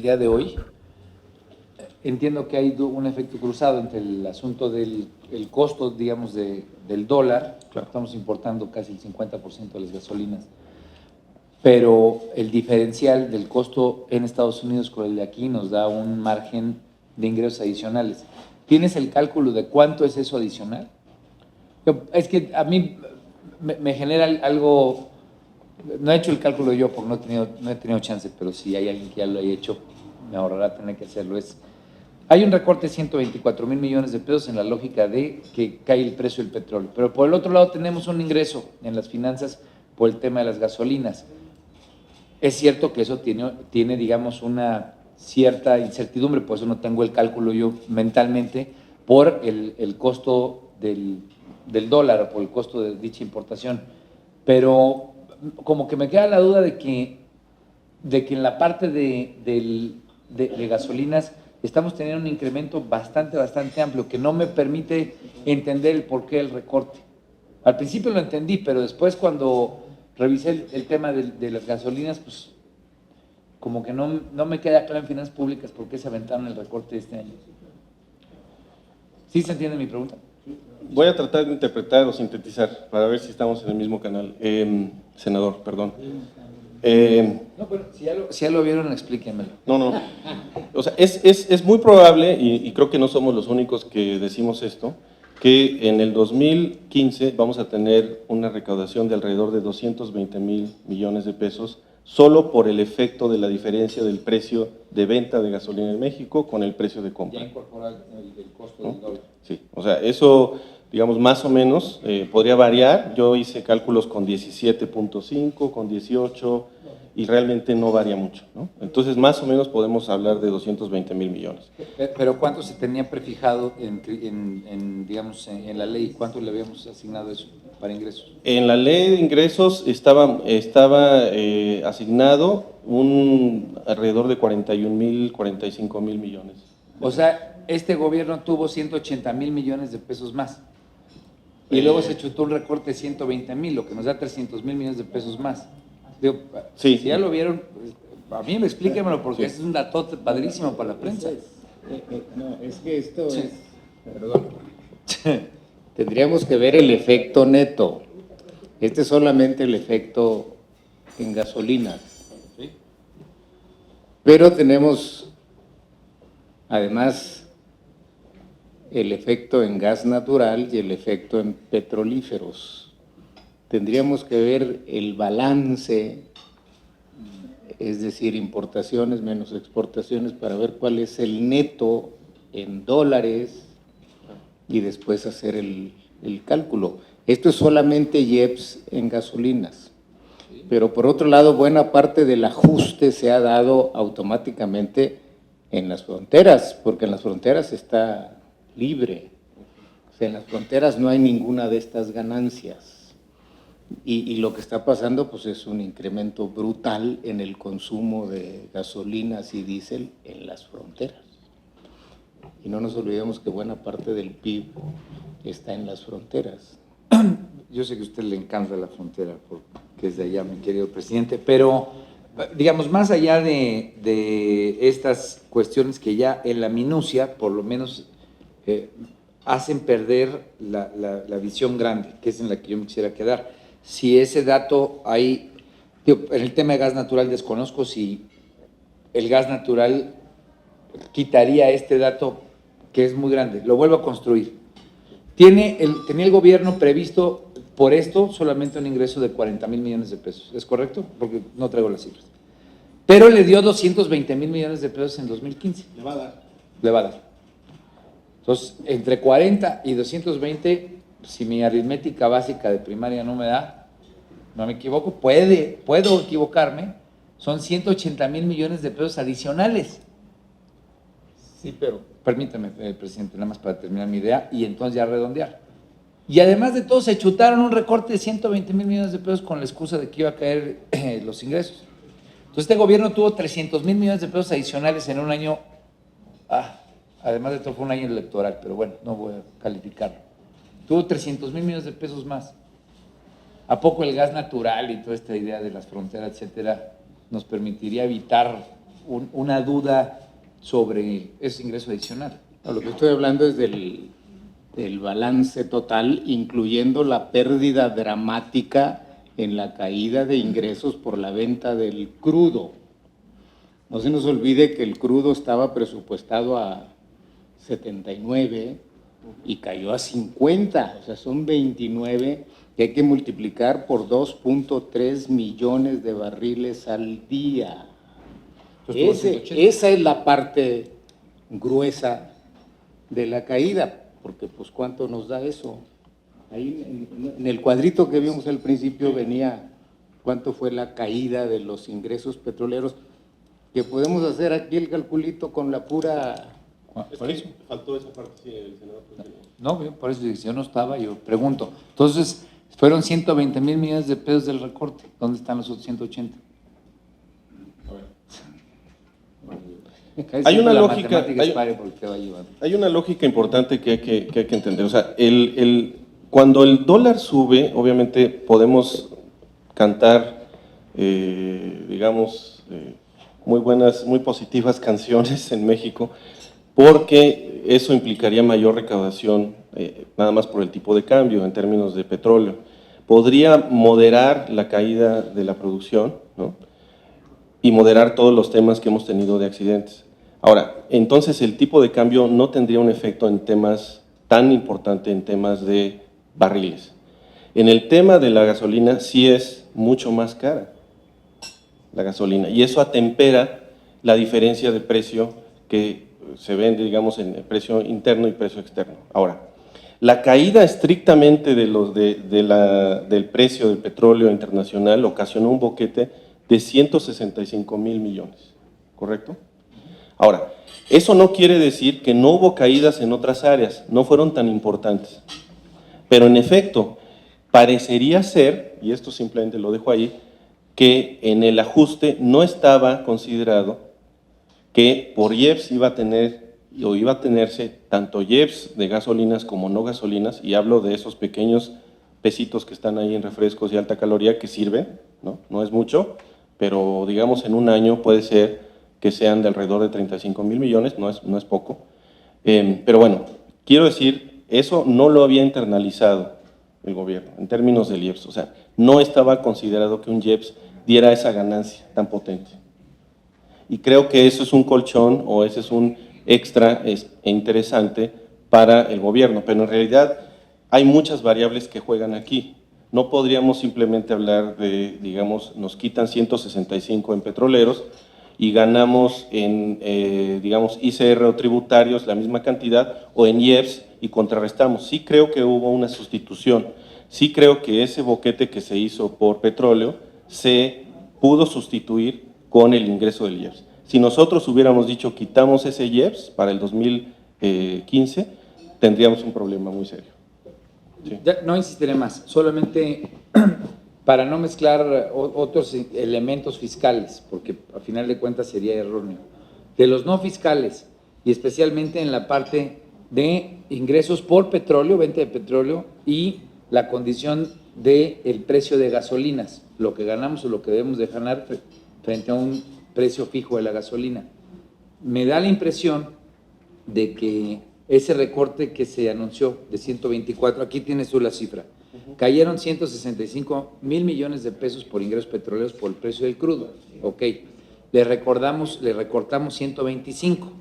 día de hoy. Entiendo que hay un efecto cruzado entre el asunto del costo, digamos, del dólar. Claro. Estamos importando casi el 50% de las gasolinas, pero el diferencial del costo en Estados Unidos con el de aquí nos da un margen de ingresos adicionales. ¿Tienes el cálculo de cuánto es eso adicional? Es que a mí me genera algo, no he hecho el cálculo yo porque no he tenido chance, pero si hay alguien que ya lo haya hecho, me ahorrará tener que hacerlo. Hay un recorte de 124,000 millones de pesos en la lógica de que cae el precio del petróleo, pero por el otro lado tenemos un ingreso en las finanzas por el tema de las gasolinas. Es cierto que eso tiene, digamos, una cierta incertidumbre, por eso no tengo el cálculo yo mentalmente, por el costo del dólar o por el costo de dicha importación. Pero como que me queda la duda de que en la parte de gasolinas estamos teniendo un incremento bastante amplio que no me permite entender el porqué del recorte. Al principio lo entendí, pero después cuando revisé el tema de las gasolinas, pues como que no me queda claro en finanzas públicas por qué se aventaron el recorte de este año. ¿Sí se entiende mi pregunta? Voy a tratar de interpretar o sintetizar para ver si estamos en el mismo canal. Senador, perdón. No, pero si ya lo vieron, explíquenmelo. No. O sea, es muy probable, y creo que no somos los únicos que decimos esto, que en el 2015 vamos a tener una recaudación de alrededor de 220,000 millones de pesos solo por el efecto de la diferencia del precio de venta de gasolina en México con el precio de compra. Ya incorpora el costo del dólar. Sí, o sea, eso, digamos, más o menos podría variar. Yo hice cálculos con 17.5, con 18, y realmente no varía mucho, ¿no? Entonces, más o menos podemos hablar de 220,000 millones. Pero ¿cuánto se tenía prefijado digamos, en la ley? ¿Cuánto le habíamos asignado eso para ingresos? En la ley de ingresos estaba asignado alrededor de 41,000, 45,000 millones. O sea, este gobierno tuvo 180,000 millones de pesos más. Y luego se chutó un recorte de 120,000, lo que nos da 300,000 millones de pesos más. Digo, sí. Si ya lo vieron, a mí explíquemelo, porque sí. Es un datote padrísimo para la prensa. No, es que esto sí. Perdón. Tendríamos que ver el efecto neto. Este es solamente el efecto en gasolinas. ¿Sí? Pero tenemos, además, el efecto en gas natural y el efecto en petrolíferos. Tendríamos que ver el balance, es decir, importaciones menos exportaciones, para ver cuál es el neto en dólares y después hacer el cálculo. Esto es solamente IEPS en gasolinas, pero por otro lado, buena parte del ajuste se ha dado automáticamente en las fronteras, porque en las fronteras está libre. O sea, en las fronteras no hay ninguna de estas ganancias. Y lo que está pasando pues es un incremento brutal en el consumo de gasolinas y diésel en las fronteras. Y no nos olvidemos que buena parte del PIB está en las fronteras. Yo sé que a usted le encanta la frontera, porque es de allá, mi querido presidente, pero digamos, más allá de estas cuestiones que ya en la minucia, por lo menos, hacen perder la visión grande, que es en la que yo me quisiera quedar. Si ese dato ahí, en el tema de gas natural desconozco si el gas natural quitaría este dato que es muy grande, lo vuelvo a construir. Tenía el gobierno previsto por esto solamente un ingreso de 40,000 millones de pesos, ¿es correcto? Porque no traigo las cifras. Pero le dio 220,000 millones de pesos en 2015. Le va a dar. Le va a dar. Entonces, entre 40 y 220, si mi aritmética básica de primaria no me da, no me equivoco, puedo equivocarme, son 180,000 millones de pesos adicionales. Sí, pero... Permítame, presidente, nada más para terminar mi idea y entonces ya redondear. Y además de todo, se chutaron un recorte de 120,000 millones de pesos con la excusa de que iba a caer los ingresos. Entonces, este gobierno tuvo 300,000 millones de pesos adicionales en un año, además de todo fue un año electoral, pero bueno, no voy a calificarlo. Tuvo 300,000 millones de pesos más. ¿A poco el gas natural y toda esta idea de las fronteras, etcétera, nos permitiría evitar una duda sobre ese ingreso adicional. No, lo que estoy hablando es del balance total, incluyendo la pérdida dramática en la caída de ingresos por la venta del crudo. No se nos olvide que el crudo estaba presupuestado a 79 y cayó a 50, o sea, son 29 que hay que multiplicar por 2.3 millones de barriles al día. Esa es la parte gruesa de la caída, porque pues ¿cuánto nos da eso? Ahí en el cuadrito que vimos al principio venía cuánto fue la caída de los ingresos petroleros, que podemos hacer aquí el calculito con la pura... Por eso faltó esa parte, sí, el senador. No, por eso si yo no estaba, yo pregunto. Entonces, fueron 120 mil millones de pesos del recorte. ¿Dónde están los otros 180? Hay una La lógica, matemática es pare porque te va llevando. hay una lógica importante que hay que entender. O sea, cuando el dólar sube, obviamente podemos cantar, digamos, muy buenas, muy positivas canciones en México, porque eso implicaría mayor recaudación, nada más por el tipo de cambio en términos de petróleo. Podría moderar la caída de la producción, ¿no? Y moderar todos los temas que hemos tenido de accidentes. Ahora, entonces el tipo de cambio no tendría un efecto en temas tan importante, en temas de barriles. En el tema de la gasolina sí es mucho más cara la gasolina, y eso atempera la diferencia de precio que se vende, digamos, en el precio interno y precio externo. Ahora, la caída estrictamente del precio del petróleo internacional ocasionó un boquete de 165 mil millones, ¿correcto? Ahora, eso no quiere decir que no hubo caídas en otras áreas, no fueron tan importantes, pero en efecto, parecería ser, y esto simplemente lo dejo ahí, que en el ajuste no estaba considerado que por IEPS iba a tenerse tanto IEPS de gasolinas como no gasolinas, y hablo de esos pequeños pesitos que están ahí en refrescos y alta caloría que sirven, ¿no? No es mucho, pero digamos en un año puede ser que sean de alrededor de 35 mil millones, no es poco. Pero bueno, quiero decir, eso no lo había internalizado el gobierno en términos del IEPS, o sea, no estaba considerado que un IEPS diera esa ganancia tan potente. Y creo que eso es un colchón o ese es un extra interesante para el gobierno, pero en realidad hay muchas variables que juegan aquí. No podríamos simplemente hablar de, digamos, nos quitan 165 en petroleros y ganamos en, digamos, ICR o tributarios la misma cantidad, o en IEPS y contrarrestamos. Sí creo que hubo una sustitución, sí creo que ese boquete que se hizo por petróleo se pudo sustituir con el ingreso del IEPS. Si nosotros hubiéramos dicho quitamos ese IEPS para el 2015, tendríamos un problema muy serio. Sí. Ya, no insistiré más, solamente para no mezclar otros elementos fiscales, porque a final de cuentas sería erróneo. De los no fiscales, y especialmente en la parte de ingresos por petróleo, venta de petróleo, y la condición del precio de gasolinas, lo que ganamos o lo que debemos de ganar frente a un precio fijo de la gasolina. Me da la impresión de que ese recorte que se anunció de 124, aquí tienes tú la cifra, cayeron 165 mil millones de pesos por ingresos petroleros por el precio del crudo. Ok, le recortamos 125.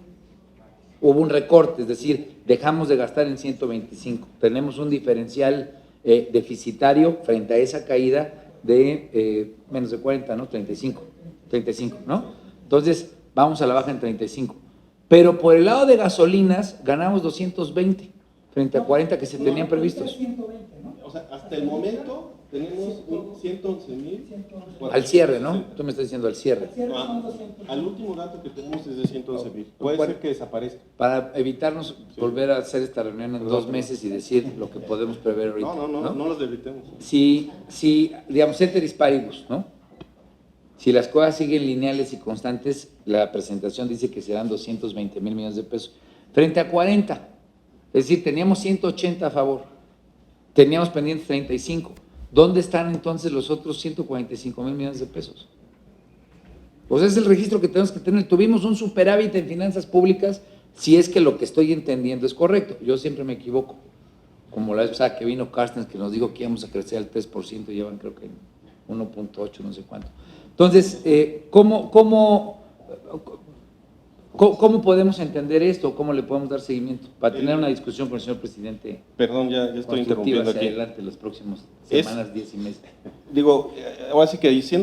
Hubo un recorte, es decir, dejamos de gastar en 125. Tenemos un diferencial deficitario frente a esa caída de menos de 40, ¿no? 35, ¿no? Entonces, vamos a la baja en 35. Pero por el lado de gasolinas, ganamos 220 frente a 40 que se tenían previstos. O sea, hasta el momento tenemos un 111,000. Al cierre, ¿no? Tú me estás diciendo al cierre. Al último dato que tenemos es de 111,000. Puede ser que desaparezca. Para evitarnos volver a hacer esta reunión en 2 meses y decir lo que podemos prever ahorita. No los debilitemos. Si digamos, ceteris paribus, ¿no? Si las cosas siguen lineales y constantes, la presentación dice que serán 220 mil millones de pesos frente a 40. Es decir, teníamos 180 a favor, teníamos pendientes 35. ¿Dónde están entonces los otros 145 mil millones de pesos? Pues es el registro que tenemos que tener. Tuvimos un superávit en finanzas públicas, si es que lo que estoy entendiendo es correcto. Yo siempre me equivoco. Como la vez pasada que vino Carstens, que nos dijo que íbamos a crecer al 3%, llevan creo que 1.8, no sé cuánto. Entonces, ¿cómo podemos entender esto? ¿Cómo le podemos dar seguimiento? Para tener una discusión con el señor presidente. Perdón, ya estoy interrumpiendo hacia aquí. adelante las próximas semanas, días y meses. Digo, ahora sí que diciendo